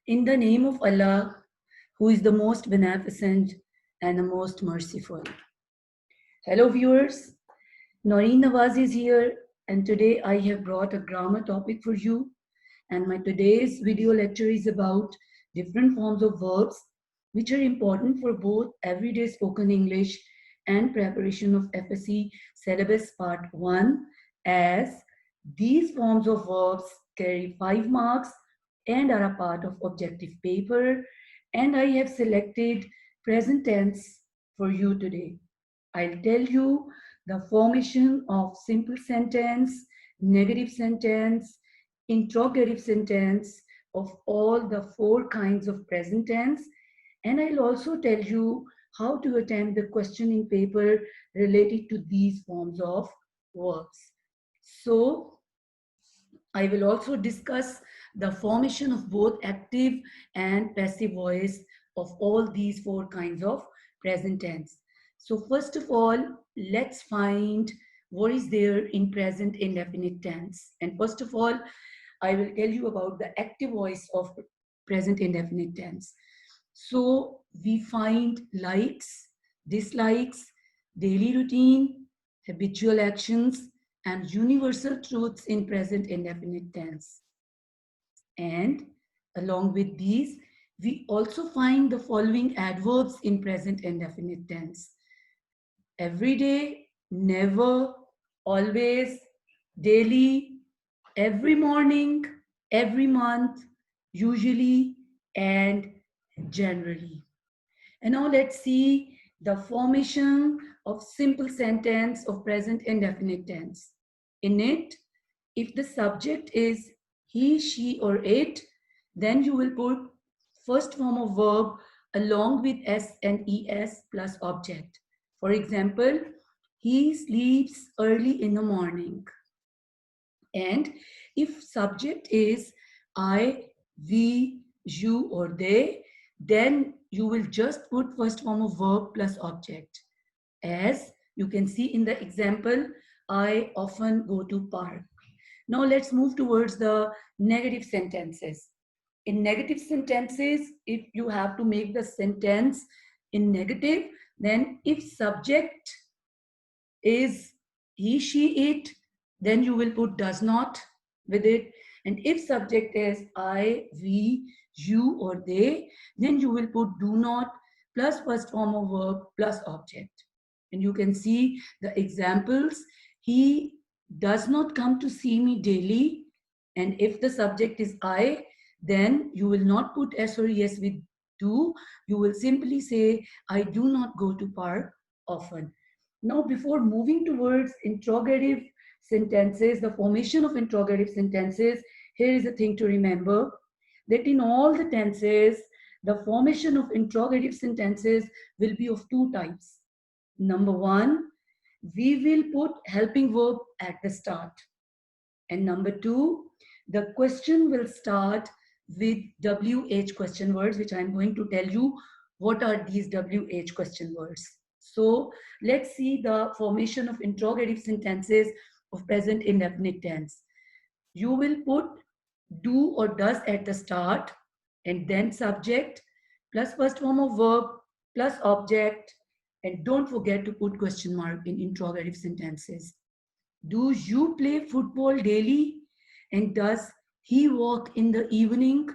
In the name of Allah, who is the most beneficent and the most merciful. Hello, viewers. Noreen Nawaz is here, and today I have brought a grammar topic for you. And my today's video lecture is about different forms of verbs which are important for both everyday spoken English and preparation of FSC syllabus part 1, as these forms of verbs carry 5 marks and are a part of objective paper, and I have selected present tense for you today. I'll tell you the formation of simple sentence, negative sentence, interrogative sentence of all the 4 kinds of present tense, and I'll also tell you how to attempt the questioning paper related to these forms of verbs. So I will also discuss the formation of both active and passive voice of all these 4 kinds of present tense. So first of all, let's find what is there in present indefinite tense. And first of all, I will tell you about the active voice of present indefinite tense. So we find likes, dislikes, daily routine, habitual actions, and universal truths in present indefinite tense. And along with these, we also find the following adverbs in present indefinite tense: every day, never, always, daily, every morning, every month, usually, and generally. And now let's see the formation of simple sentence of present indefinite tense. In it, if the subject is he, she, or it, then you will put first form of verb along with s and es plus object. For example, he sleeps early in the morning. And if subject is I, we, you, or they, then you will just put first form of verb plus object. As you can see in the example, I often go to park. Now let's move towards the negative sentences. In negative sentences, if you have to make the sentence in negative, then if subject is he, she, it, then you will put does not with it. And if subject is I, we, you, or they, then you will put do not plus first form of verb plus object. And you can see the examples. He does not come to see me daily. And if the subject is I, then you will not put S or yes with do. You will simply say, I do not go to park often. Now, before moving towards interrogative sentences, the formation of interrogative sentences, here is a thing to remember, that in all the tenses, the formation of interrogative sentences will be of 2 types. Number 1, we will put helping verb at the start. And number 2, the question will start with WH question words, which I'm going to tell you what are these WH question words. So let's see the formation of interrogative sentences of present indefinite tense. You will put do or does at the start, and then subject plus first form of verb plus object, and don't forget to put question mark in interrogative sentences. Do you play football daily? And does he walk in the evening?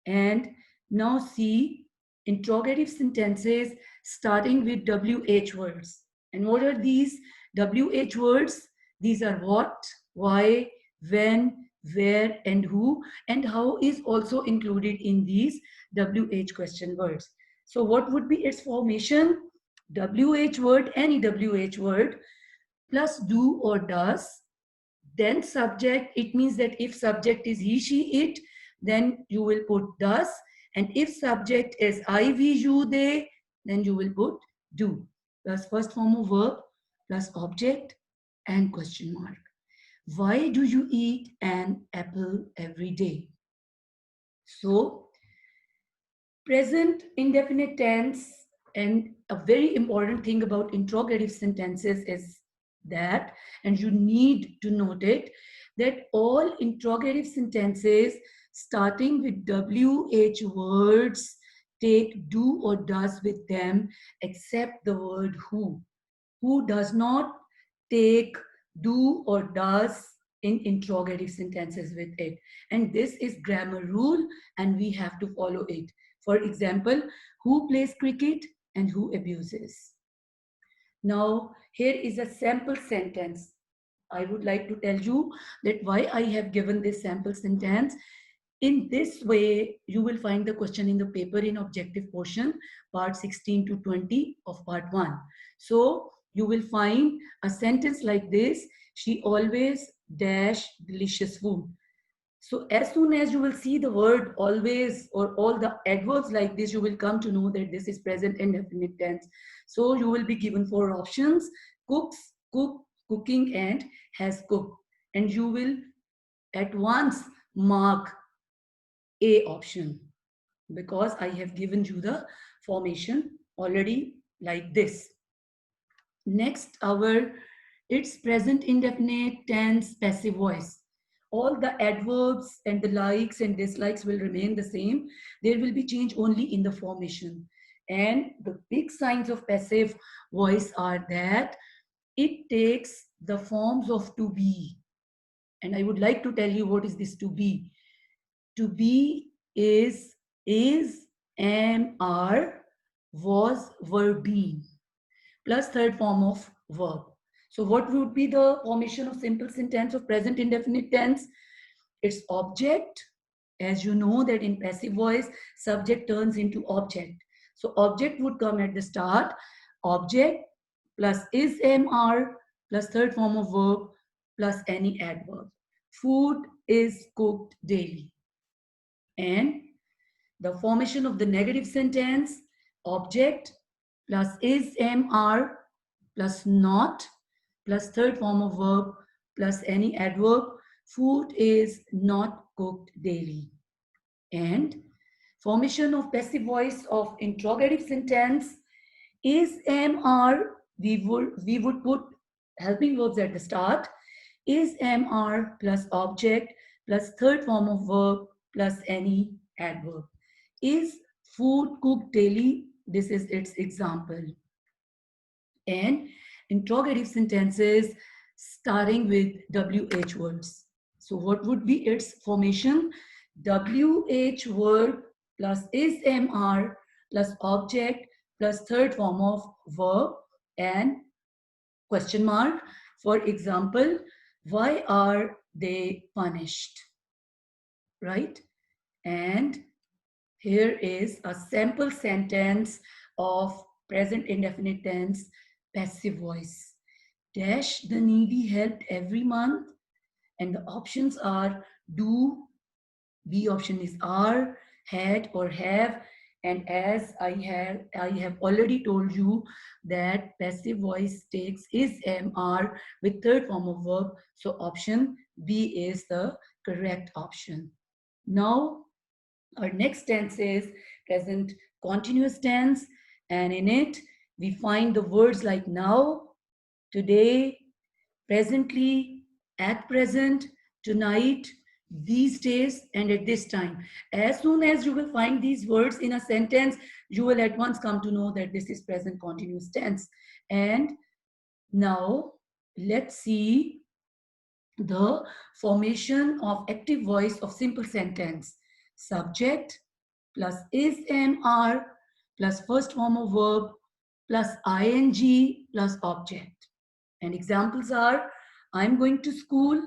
And now see interrogative sentences starting with WH words. And what are these WH words? These are what, why, when, where, and who, and how is also included in these WH question words. So what would be its formation? WH word, any WH word, plus do or does, then subject. It means that if subject is he, she, it, then you will put does, and if subject is I, we, you, they, then you will put do, plus first form of verb plus object and question mark. Why do you eat an apple every day? So present indefinite tense, and a very important thing about interrogative sentences is that, and you need to note it, that all interrogative sentences starting with WH words take do or does with them except the word who. Who does not take do or does in interrogative sentences with it. And this is grammar rule and we have to follow it. For example, who plays cricket and who abuses. Now, here is a sample sentence. I would like to tell you that why I have given this sample sentence. In this way, you will find the question in the paper in objective portion, part 16 to 20 of part 1. So, you will find a sentence like this, she always dash delicious food. So as soon as you will see the word always or all the adverbs like this, you will come to know that this is present indefinite tense. So you will be given 4 options: cooks, cook, cooking, and has cooked. And you will at once mark A option because I have given you the formation already like this. Next, it's present indefinite tense passive voice. All the adverbs and the likes and dislikes will remain the same. There will be change only in the formation. And the big signs of passive voice are that it takes the forms of to be. And I would like to tell you what is this to be. To be is, am, are, was, were, been, plus third form of verb. So what would be the formation of simple sentence of present indefinite tense? It's object. As you know that in passive voice, subject turns into object. So object would come at the start. Object plus is, am, are, plus third form of verb, plus any adverb. Food is cooked daily. And the formation of the negative sentence, object plus is, am, are, plus not, plus third form of verb, plus any adverb. Food is not cooked daily. And formation of passive voice of interrogative sentence, is, am, are, we would put helping verbs at the start. Is, am, are plus object plus third form of verb plus any adverb. Is food cooked daily? This is its example. And interrogative sentences starting with WH words. So what would be its formation? WH word plus is, am, are plus object plus third form of verb and question mark. For example, why are they punished? Right? And here is a sample sentence of present indefinite tense passive voice. Dash the needy helped every month. And the options are do, B option is are, had or have. And as I have already told you that passive voice takes is, am, are with third form of verb. So option B is the correct option. Now our next tense is present continuous tense, and in it we find the words like now, today, presently, at present, tonight, these days, and at this time. As soon as you will find these words in a sentence, you will at once come to know that this is present continuous tense. And now let's see the formation of active voice of simple sentence. Subject plus is, am, are plus first form of verb plus ing plus object. And examples are, I'm going to school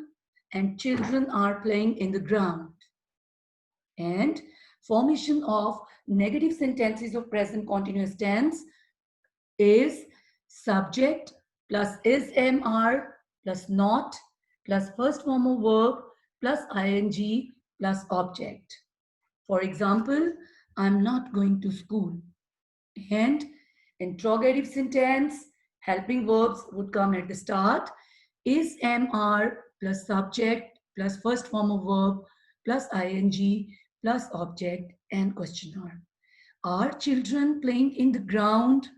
and children are playing in the ground. And formation of negative sentences of present continuous tense is subject plus is, am, are plus not plus first form of verb plus ing plus object. For example, I'm not going to school. And interrogative sentence, helping verbs would come at the start. Is, am, are plus subject plus first form of verb plus ing plus object and question mark. Are children playing in the ground?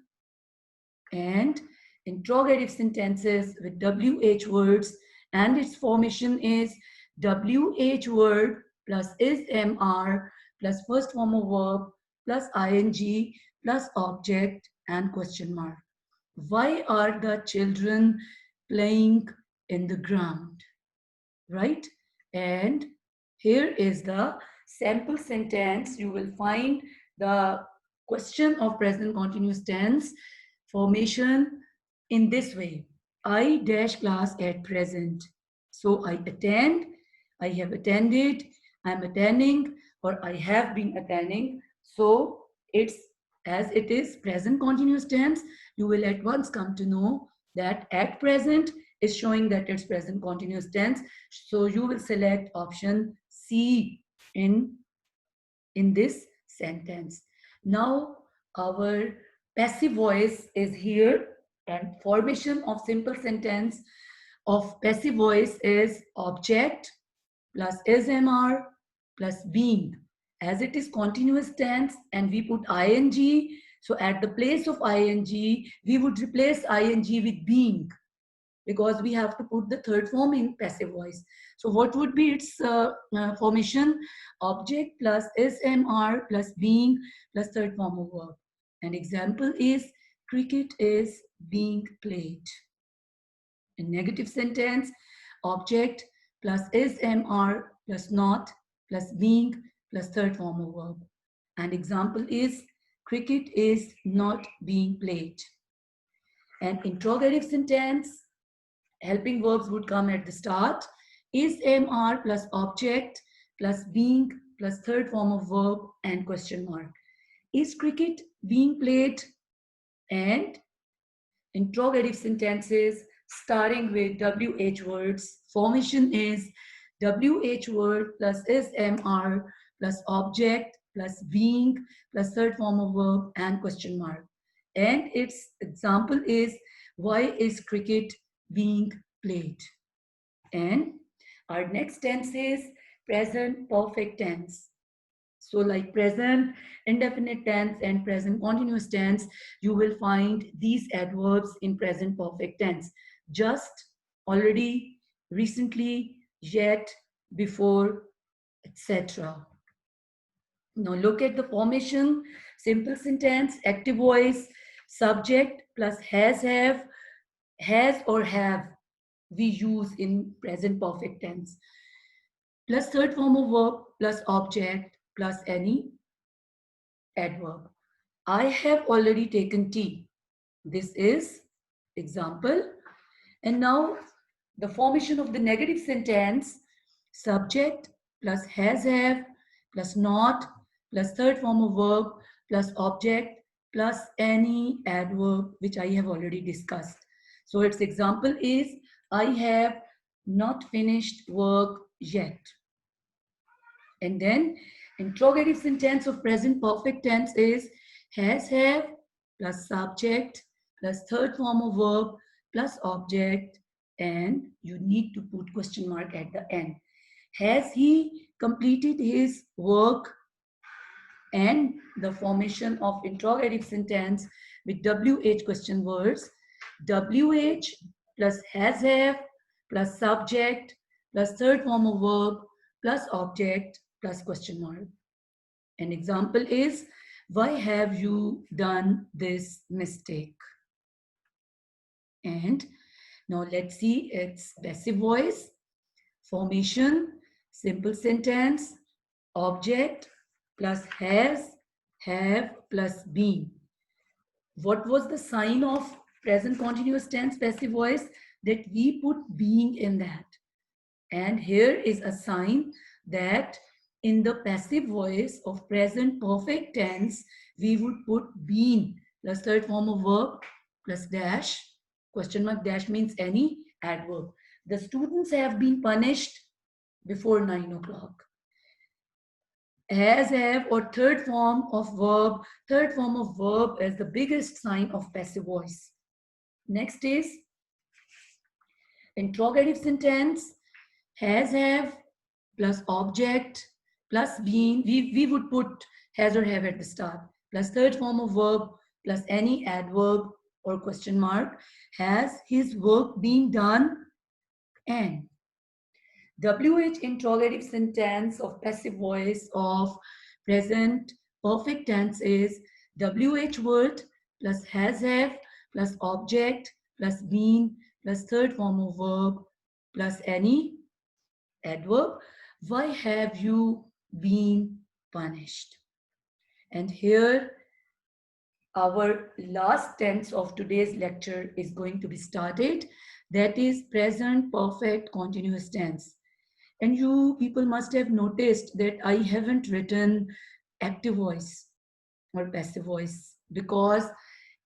And interrogative sentences with WH words, and its formation is WH word plus is MR plus first form of verb plus ing plus object and question mark. Why are the children playing in the ground? Right? And here is the sample sentence. You will find the question of present continuous tense formation in this way. I dash class at present. So I attend, I have attended, I'm attending, or I have been attending. So it's as it is present continuous tense, you will at once come to know that at present is showing that it's present continuous tense. So you will select option C in this sentence. Now our passive voice is here, and formation of simple sentence of passive voice is object plus is MR plus being. As it is continuous tense and we put ing, so at the place of ing, we would replace ing with being, because we have to put the third form in passive voice. So what would be its formation? Object plus is MR plus being plus third form of verb. An example is cricket is being played. In negative sentence, object plus is MR plus not plus being plus third form of verb. An example is cricket is not being played. An interrogative sentence, helping verbs would come at the start. Is MR plus object plus being plus third form of verb and question mark. Is cricket being played? And interrogative sentences starting with WH words. Formation is WH word plus is MR plus object plus being plus third form of verb and question mark. And its example is, why is cricket being played? And our next tense is present perfect tense. So like present indefinite tense and present continuous tense, you will find these adverbs in present perfect tense. Just, already, recently, yet, before, etc. Now look at the formation. Simple sentence, active voice, subject plus has, have, has or have we use in present perfect tense. Plus third form of verb plus object plus any adverb. I have already taken tea. This is example. And now the formation of the negative sentence, subject plus has, have plus not plus third form of verb plus object plus any adverb, which I have already discussed. So its example is, I have not finished work yet. And then interrogative sentence of present perfect tense is has, have plus subject plus third form of verb plus object, and you need to put question mark at the end. Has he completed his work? And the formation of interrogative sentence with WH question words, WH plus has, have plus subject plus third form of verb plus object plus question mark. An example is, why have you done this mistake? And now let's see its passive voice. Formation, simple sentence, object plus has, have plus been. What was the sign of present continuous tense passive voice? That we put being in that. And here is a sign that in the passive voice of present perfect tense, we would put been plus third form of verb plus dash. Question mark dash means any adverb. The students have been punished before 9 o'clock. Has, have or third form of verb. Third form of verb is the biggest sign of passive voice. Next is interrogative sentence. Has, have plus object plus been. We would put has or have at the start. Plus third form of verb plus any adverb or question mark. Has his work been done? And WH interrogative sentence of passive voice of present perfect tense is WH word plus has have plus object plus been plus third form of verb plus any adverb. Why have you been punished? And here our last tense of today's lecture is going to be started. That is present perfect continuous tense. And you people must have noticed that I haven't written active voice or passive voice because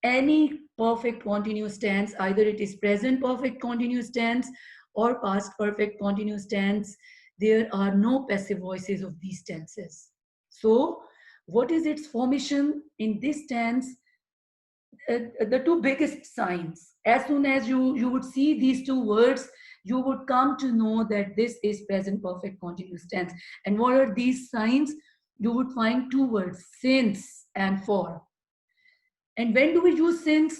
any perfect continuous tense, either it is present perfect continuous tense or past perfect continuous tense, there are no passive voices of these tenses. So, what is its formation in this tense? The two biggest signs. As soon as you would see these two words, you would come to know that this is present perfect continuous tense. And what are these signs? You would find two words, since and for. And when do we use since?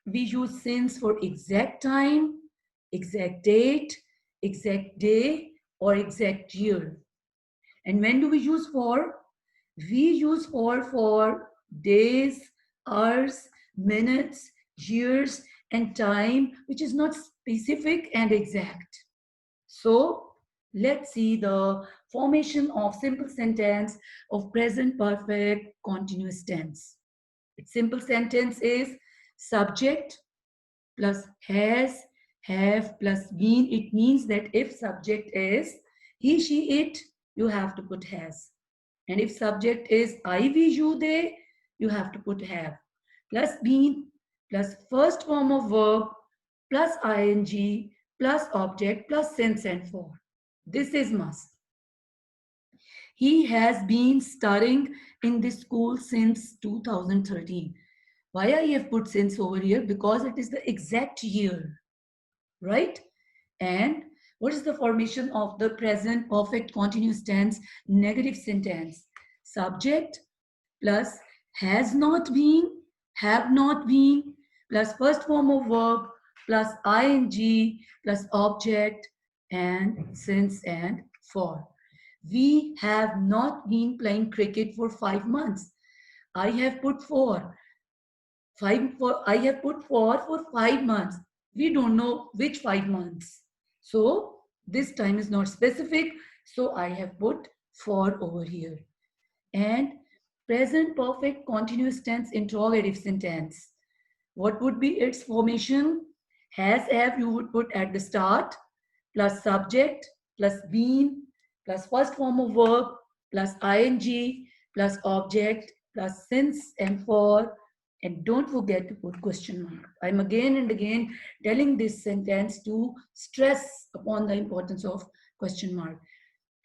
We use since for exact time, exact date, exact day, or exact year. And when do we use for? We use for days, hours, minutes, years, and time, which is not specific and exact. So let's see the formation of simple sentence of present perfect continuous tense. Its simple sentence is subject plus has, have plus been. It means that if subject is he, she, it, you have to put has. And if subject is I, we, you, they, you have to put have. Plus been plus first form of verb plus ing plus object plus since and for. This is must. He has been studying in this school since 2013. Why I have put since over here? Because it is the exact year, right? And what is the formation of the present perfect continuous tense negative sentence? Subject plus has not been, have not been, plus first form of verb, plus ing, plus object, and since and for. We have not been playing cricket for 5 months. I have put I have put for 5 months. We don't know which 5 months. So this time is not specific. So I have put for over here. And present perfect continuous tense interrogative sentence. What would be its formation? Has, have you would put at the start, plus subject, plus been, plus first form of verb, plus ing, plus object, plus since and for, and don't forget to put question mark. I'm again and again telling this sentence to stress upon the importance of question mark.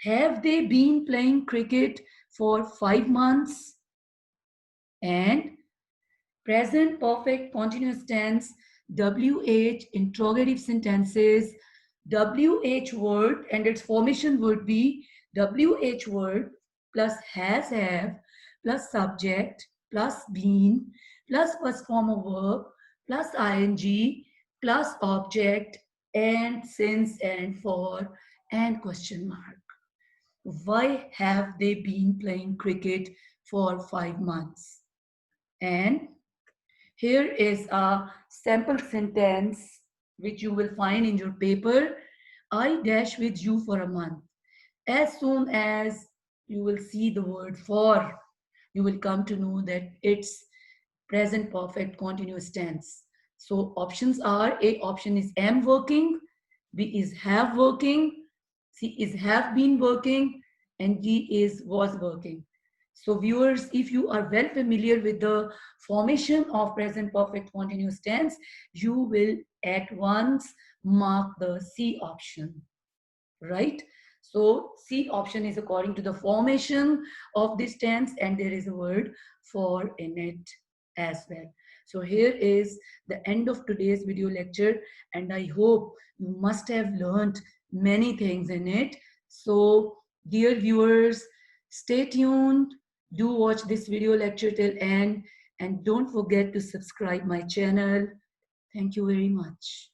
Have they been playing cricket for 5 months? And present perfect continuous tense, WH interrogative sentences, WH word and its formation would be WH word plus has, have, plus subject, plus been, plus first form of verb, plus ing, plus object, and since and for, and question mark. Why have they been playing cricket for 5 months? And here is a sample sentence which you will find in your paper. I dash with you for a month. As soon as you will see the word for, you will come to know that it's present perfect continuous tense. So options are, A option is am working, B is have working, C is have been working, and D is was working. So viewers, if you are well familiar with the formation of present perfect continuous tense, you will at once mark the C option, right? So C option is according to the formation of this tense, and there is a word for in it as well. So here is the end of today's video lecture, and I hope you must have learned many things in it. So dear viewers, stay tuned, do watch this video lecture till end, and don't forget to subscribe my channel. Thank you very much.